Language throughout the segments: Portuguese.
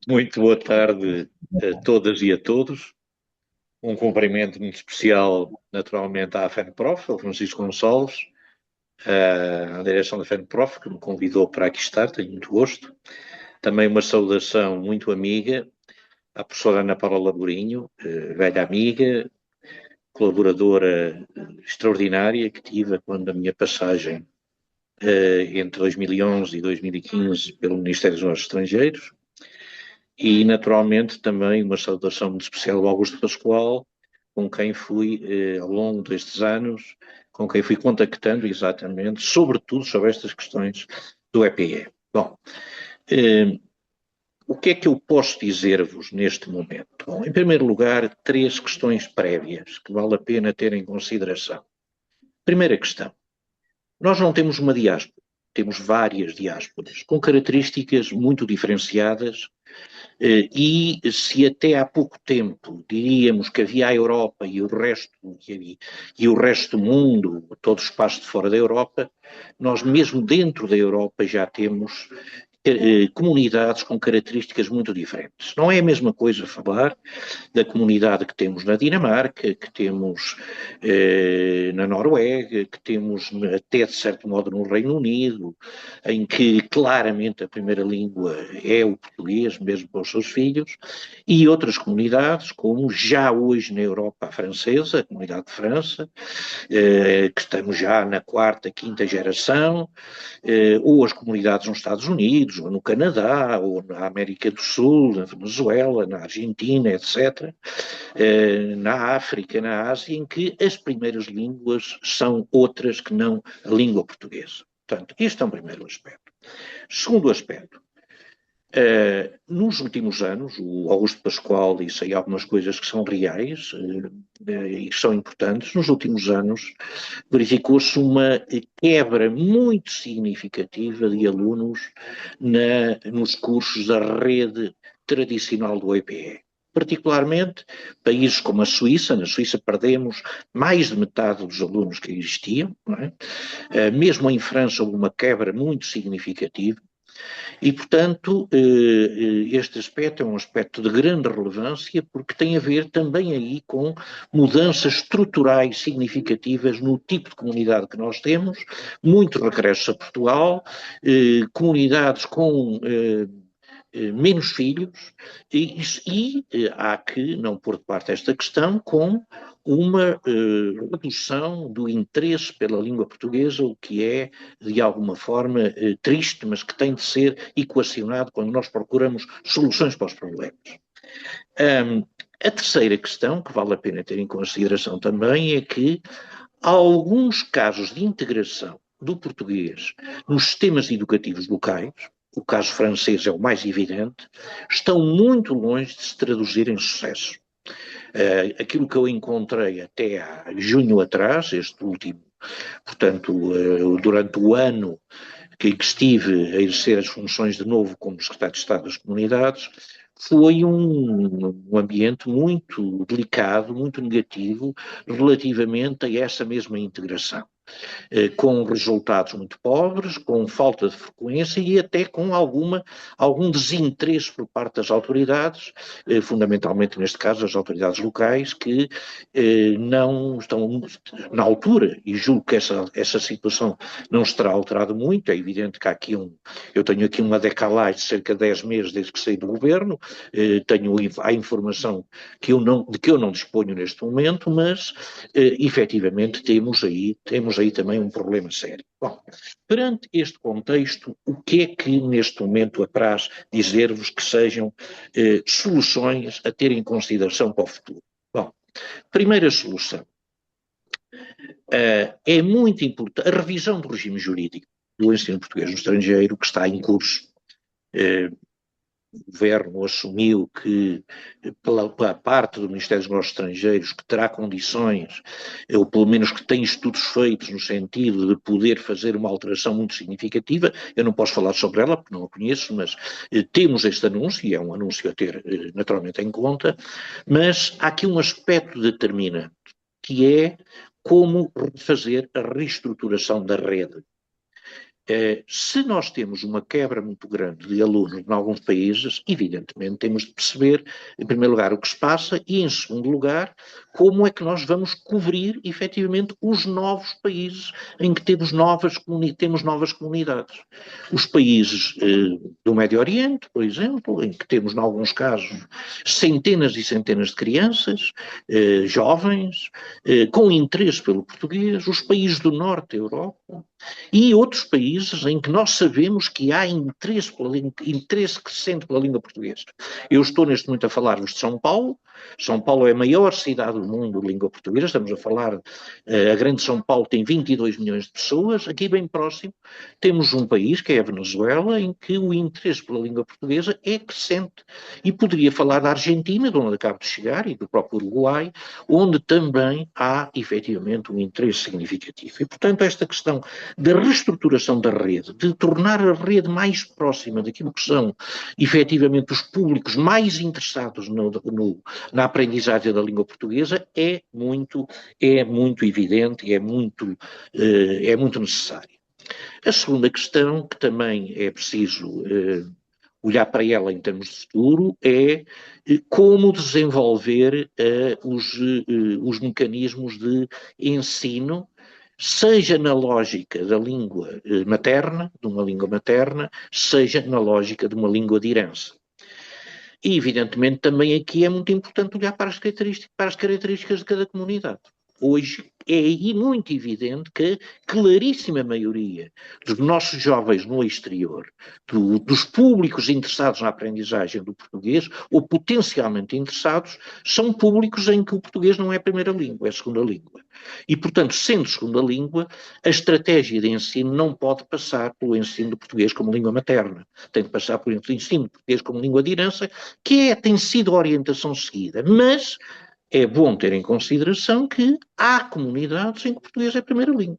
Muito boa tarde a todas e a todos. Um cumprimento muito especial, naturalmente, à FENPROF, ao Francisco Gonçalves, à direção da FENPROF, que me convidou para aqui estar, tenho muito gosto. Também uma saudação muito amiga à professora Ana Paula Laborinho, velha amiga, colaboradora extraordinária que tive quando a minha passagem entre 2011 e 2015 pelo Ministério dos Negócios Estrangeiros. E, naturalmente, também uma saudação muito especial ao Augusto Pascoal, com quem fui, ao longo destes anos, com quem fui contactando exatamente, sobretudo sobre estas questões do EPE. Bom, eh, o que é que eu posso dizer-vos neste momento? Bom, em primeiro lugar, três questões prévias que vale a pena ter em consideração. Primeira questão, nós não temos uma diáspora, temos várias diásporas, com características muito diferenciadas. E se até há pouco tempo diríamos que havia a Europa e o resto do mundo, todo o espaço de fora da Europa, nós mesmo dentro da Europa já temos comunidades com características muito diferentes. Não é a mesma coisa falar da comunidade que temos na Dinamarca, que temos na Noruega, que temos até de certo modo no Reino Unido, em que claramente a primeira língua é o português, mesmo para os seus filhos, e outras comunidades, como já hoje na Europa a francesa, a comunidade de França, que estamos já na quarta, quinta geração, ou as comunidades nos Estados Unidos, ou no Canadá, ou na América do Sul, na Venezuela, na Argentina, etc., na África, na Ásia, em que as primeiras línguas são outras que não a língua portuguesa. Portanto, este é um primeiro aspecto. Segundo aspecto, nos últimos anos, o Augusto Pascoal disse aí algumas coisas que são reais e que são importantes. Nos últimos anos, verificou-se uma quebra muito significativa de alunos nos cursos da rede tradicional do EPE. Particularmente, países como a Suíça, na Suíça perdemos mais de metade dos alunos que existiam, não é? Mesmo em França houve uma quebra muito significativa, e, portanto, este aspecto é um aspecto de grande relevância porque tem a ver também aí com mudanças estruturais significativas no tipo de comunidade que nós temos, muito regresso a Portugal, comunidades com menos filhos, há que não pôr de parte esta questão com uma redução do interesse pela língua portuguesa, o que é, de alguma forma, triste, mas que tem de ser equacionado quando nós procuramos soluções para os problemas. A terceira questão, que vale a pena ter em consideração também, é que há alguns casos de integração do português nos sistemas educativos locais, o caso francês é o mais evidente, estão muito longe de se traduzir em sucesso. Aquilo que eu encontrei até há junho atrás, este último, portanto, durante o ano que estive a exercer as funções de novo como secretário de Estado das Comunidades, foi um ambiente muito delicado, muito negativo, relativamente a essa mesma integração, com resultados muito pobres, com falta de frequência e até com algum desinteresse por parte das autoridades, fundamentalmente neste caso as autoridades locais, que não estão na altura, e julgo que essa situação não se terá alterado muito. É evidente que eu tenho aqui uma decalagem de cerca de 10 meses desde que saí do governo, tenho a informação de que eu não disponho neste momento, mas efetivamente temos aí também um problema sério. Bom, perante este contexto, o que é que neste momento apraz dizer-vos que sejam soluções a ter em consideração para o futuro? Bom, primeira solução, é muito importante a revisão do regime jurídico do ensino português no estrangeiro, que está em curso. O governo assumiu que, pela parte do Ministério dos Negócios Estrangeiros, que terá condições, ou pelo menos que tem estudos feitos no sentido de poder fazer uma alteração muito significativa. Eu não posso falar sobre ela, porque não a conheço, mas temos este anúncio, e é um anúncio a ter naturalmente em conta, mas há aqui um aspecto determinante, que é como fazer a reestruturação da rede. Se nós temos uma quebra muito grande de alunos em alguns países, evidentemente temos de perceber, em primeiro lugar, o que se passa e, em segundo lugar, como é que nós vamos cobrir, efetivamente, os novos países em que temos novas comunidades. Os países do Médio Oriente, por exemplo, em que temos, em alguns casos, centenas e centenas de crianças, jovens, com interesse pelo português, os países do Norte da Europa, e outros países em que nós sabemos que há interesse crescente pela língua portuguesa. Eu estou neste momento a falar-vos de São Paulo. São Paulo é a maior cidade do mundo de língua portuguesa. Estamos a falar, a grande São Paulo tem 22 milhões de pessoas. Aqui bem próximo temos um país, que é a Venezuela, em que o interesse pela língua portuguesa é crescente. E poderia falar da Argentina, de onde acabo de chegar, e do próprio Uruguai, onde também há, efetivamente, um interesse significativo. E, portanto, esta questão da reestruturação da rede, de tornar a rede mais próxima daquilo que são, efetivamente, os públicos mais interessados na aprendizagem da língua portuguesa, é muito evidente e é muito necessário. A segunda questão, que também é preciso olhar para ela em termos de futuro, é como desenvolver os mecanismos de ensino, seja na lógica da língua materna, de uma língua materna, seja na lógica de uma língua de herança. E, evidentemente, também aqui é muito importante olhar para as características de cada comunidade. Hoje é muito evidente que a claríssima maioria dos nossos jovens no exterior, dos públicos interessados na aprendizagem do português, ou potencialmente interessados, são públicos em que o português não é a primeira língua, é a segunda língua. E, portanto, sendo segunda língua, a estratégia de ensino não pode passar pelo ensino do português como língua materna. Tem de passar pelo ensino do português como língua de herança, que tem sido a orientação seguida. Mas é bom ter em consideração que há comunidades em que o português é a primeira língua.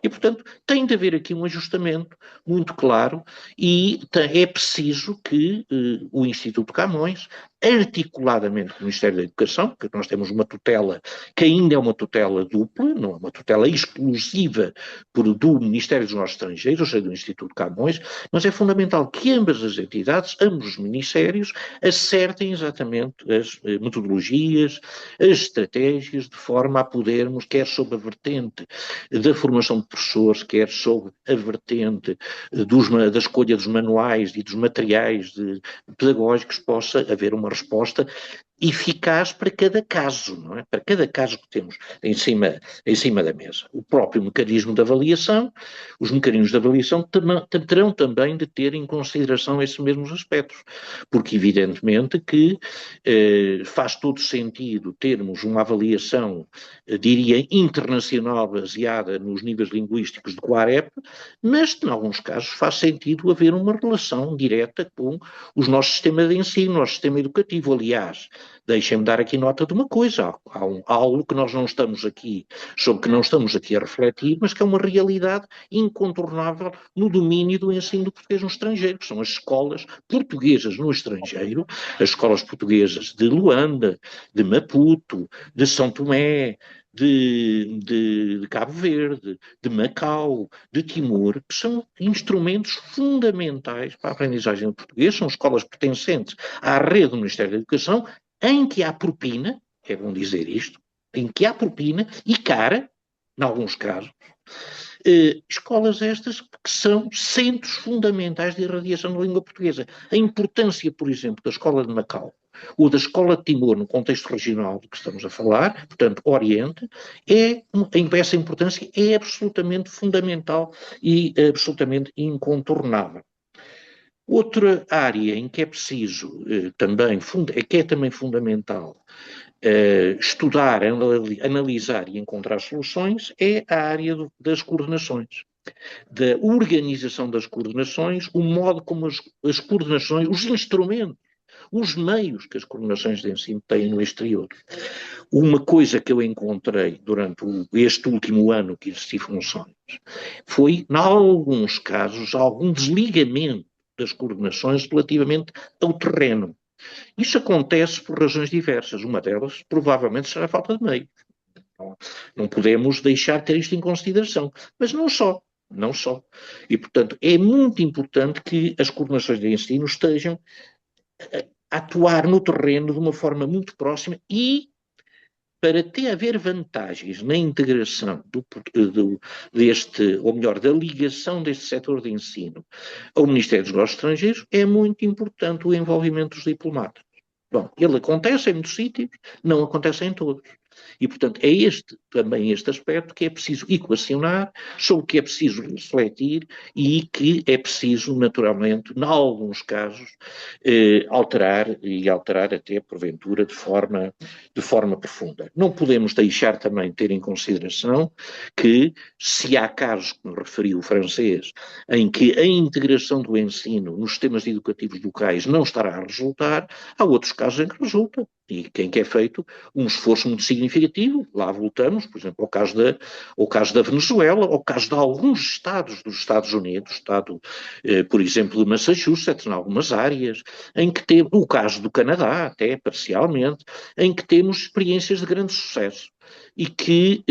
E, portanto, tem de haver aqui um ajustamento muito claro e é preciso que o Instituto Camões, articuladamente com o Ministério da Educação, porque nós temos uma tutela que ainda é uma tutela dupla, não é uma tutela exclusiva do Ministério dos Negócios Estrangeiros, ou seja, do Instituto Camões, mas é fundamental que ambas as entidades, ambos os ministérios, acertem exatamente as metodologias, as estratégias, de forma a podermos, quer sob a vertente da formação de professores, quer sob a vertente da escolha dos manuais e dos materiais pedagógicos, possa haver uma resposta eficaz para cada caso, não é? Para cada caso que temos em cima da mesa. O próprio mecanismo de avaliação, os mecanismos de avaliação terão também de ter em consideração esses mesmos aspectos, porque evidentemente que faz todo sentido termos uma avaliação, diria, internacional baseada nos níveis linguísticos de Quarep, mas em alguns casos faz sentido haver uma relação direta com o nosso sistema de ensino, o nosso sistema educativo. Aliás, deixem-me dar aqui nota de uma coisa, há algo que nós não estamos aqui, sobre que não estamos aqui a refletir, mas que é uma realidade incontornável no domínio do ensino do português no estrangeiro, que são as escolas portuguesas no estrangeiro, as escolas portuguesas de Luanda, de Maputo, de São Tomé, de Cabo Verde, de Macau, de Timor, que são instrumentos fundamentais para a aprendizagem do português, são escolas pertencentes à rede do Ministério da Educação, em que há propina, é bom dizer isto, em que há propina e cara, em alguns casos, escolas estas que são centros fundamentais de irradiação da língua portuguesa. A importância, por exemplo, da escola de Macau ou da escola de Timor, no contexto regional de que estamos a falar, portanto, Oriente, essa importância é absolutamente fundamental e absolutamente incontornável. Outra área em que é preciso que é também fundamental estudar, analisar e encontrar soluções é a área das coordenações, da organização das coordenações, o modo como as coordenações, os instrumentos, os meios que as coordenações de ensino têm no exterior. Uma coisa que eu encontrei durante este último ano que exerci funções foi, em alguns casos, algum desligamento das coordenações relativamente ao terreno. Isso acontece por razões diversas. Uma delas, provavelmente, será a falta de meios. Não podemos deixar de ter isto em consideração. Mas não só. não só. E, portanto, é muito importante que as coordenações de ensino estejam a atuar no terreno de uma forma muito próxima e para haver vantagens na integração deste, ou melhor, da ligação deste setor de ensino ao Ministério dos Negócios Estrangeiros, é muito importante o envolvimento dos diplomatas. Bom, ele acontece em muitos sítios, não acontece em todos. E, portanto, é também este aspecto que é preciso equacionar, sobre o que é preciso refletir e que é preciso, naturalmente, em alguns casos, alterar e alterar até, porventura, de forma profunda. Não podemos deixar também de ter em consideração que, se há casos, como referiu o francês, em que a integração do ensino nos sistemas educativos locais não estará a resultar, há outros casos em que resulta. E em que é feito um esforço muito significativo, lá voltamos, por exemplo, ao caso da Venezuela, ao caso de alguns estados dos Estados Unidos, estado, por exemplo, de Massachusetts, em algumas áreas, em que temos, o caso do Canadá, até parcialmente, em que temos experiências de grande sucesso e que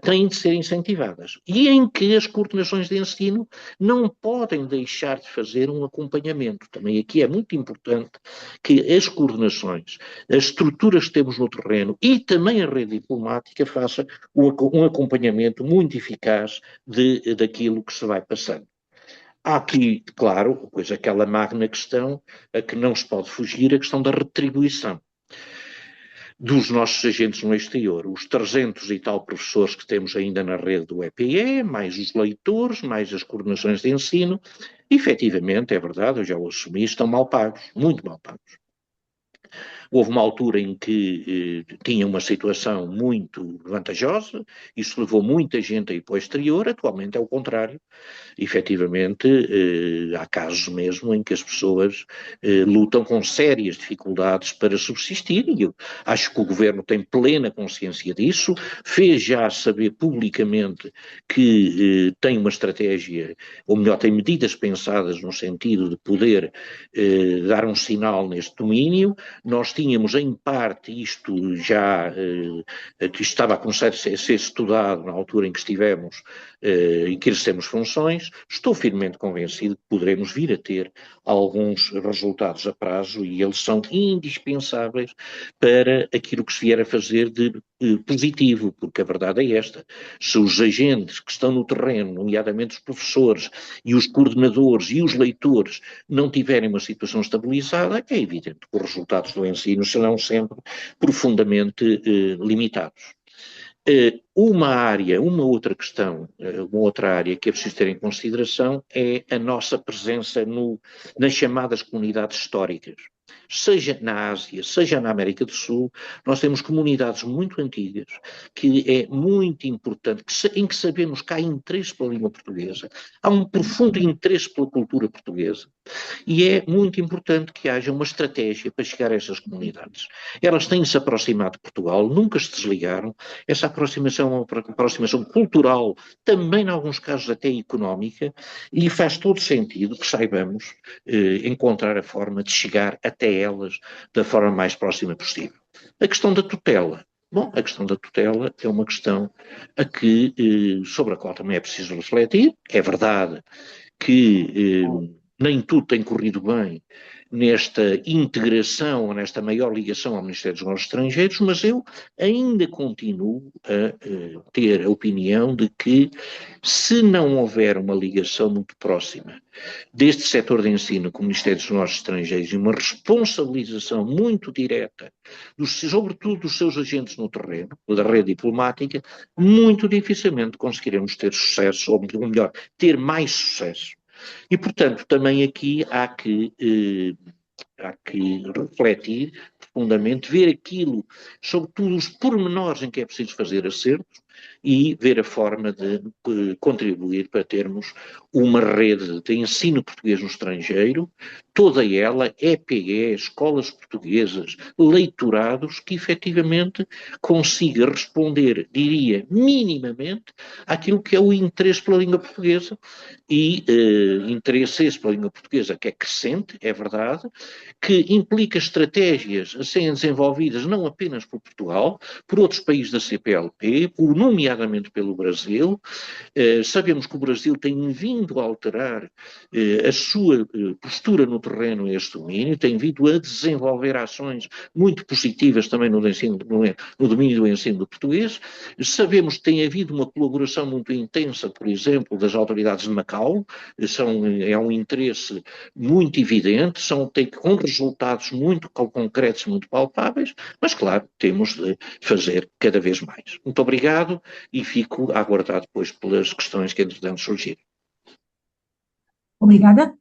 têm de ser incentivadas. E em que as coordenações de ensino não podem deixar de fazer um acompanhamento. Também aqui é muito importante que as coordenações, as estruturas que temos no terreno e também a rede diplomática faça um acompanhamento muito eficaz daquilo que se vai passando. Há aqui, claro, pois aquela magna questão a que não se pode fugir, a questão da retribuição dos nossos agentes no exterior. Os 300 e tal professores que temos ainda na rede do EPE, mais os leitores, mais as coordenações de ensino, efetivamente, é verdade, eu já o assumi, estão mal pagos, muito mal pagos. Houve uma altura em que tinha uma situação muito vantajosa, isso levou muita gente a ir para o exterior, atualmente é o contrário. Efetivamente, há casos mesmo em que as pessoas lutam com sérias dificuldades para subsistir, e eu acho que o governo tem plena consciência disso, fez já saber publicamente que tem uma estratégia, ou melhor, tem medidas pensadas no sentido de poder dar um sinal neste domínio. Nós tínhamos em parte isto já, que estava a começar a ser estudado na altura em que estivemos, em que exercemos funções. Estou firmemente convencido que poderemos vir a ter alguns resultados a prazo e eles são indispensáveis para aquilo que se vier a fazer de positivo, porque a verdade é esta: se os agentes que estão no terreno, nomeadamente os professores e os coordenadores e os leitores, não tiverem uma situação estabilizada, é evidente que os resultados do ensino serão sempre profundamente limitados. Uma outra questão, uma outra área que é preciso ter em consideração é a nossa presença nas chamadas comunidades históricas. Seja na Ásia, seja na América do Sul, nós temos comunidades muito antigas, que é muito importante, em que sabemos que há interesse pela língua portuguesa, há um profundo interesse pela cultura portuguesa, e é muito importante que haja uma estratégia para chegar a essas comunidades. Elas têm-se aproximado de Portugal, nunca se desligaram. Essa aproximação é uma aproximação cultural, também em alguns casos até económica, e faz todo sentido que saibamos encontrar a forma de chegar até elas da forma mais próxima possível. A questão da tutela. Bom, a questão da tutela é uma questão sobre a qual também é preciso refletir. É verdade que nem tudo tem corrido bem nesta integração, nesta maior ligação ao Ministério dos Negócios Estrangeiros, mas eu ainda continuo a ter a opinião de que, se não houver uma ligação muito próxima deste setor de ensino com o Ministério dos Negócios Estrangeiros e uma responsabilização muito direta, sobretudo dos seus agentes no terreno, da rede diplomática, muito dificilmente conseguiremos ter sucesso, ou melhor, ter mais sucesso. E, portanto, também aqui há que refletir profundamente, ver aquilo, sobretudo os pormenores em que é preciso fazer acertos e ver a forma de contribuir para termos uma rede de ensino português no estrangeiro toda ela, EPE, escolas portuguesas, leitorados, que efetivamente consiga responder, diria, minimamente, àquilo que é o interesse pela língua portuguesa e interesse esse pela língua portuguesa que é crescente, é verdade, que implica estratégias a serem desenvolvidas não apenas por Portugal, por outros países da CPLP, nomeadamente pelo Brasil. Sabemos que o Brasil tem vindo a alterar a sua postura no terreno a este domínio, tem vindo a desenvolver ações muito positivas também no domínio do ensino do português. Sabemos que tem havido uma colaboração muito intensa, por exemplo, das autoridades de Macau, é um interesse muito evidente, com resultados muito concretos, muito palpáveis, mas claro, temos de fazer cada vez mais. Muito obrigado e fico a aguardar depois pelas questões que entretanto surgirem. Obrigada.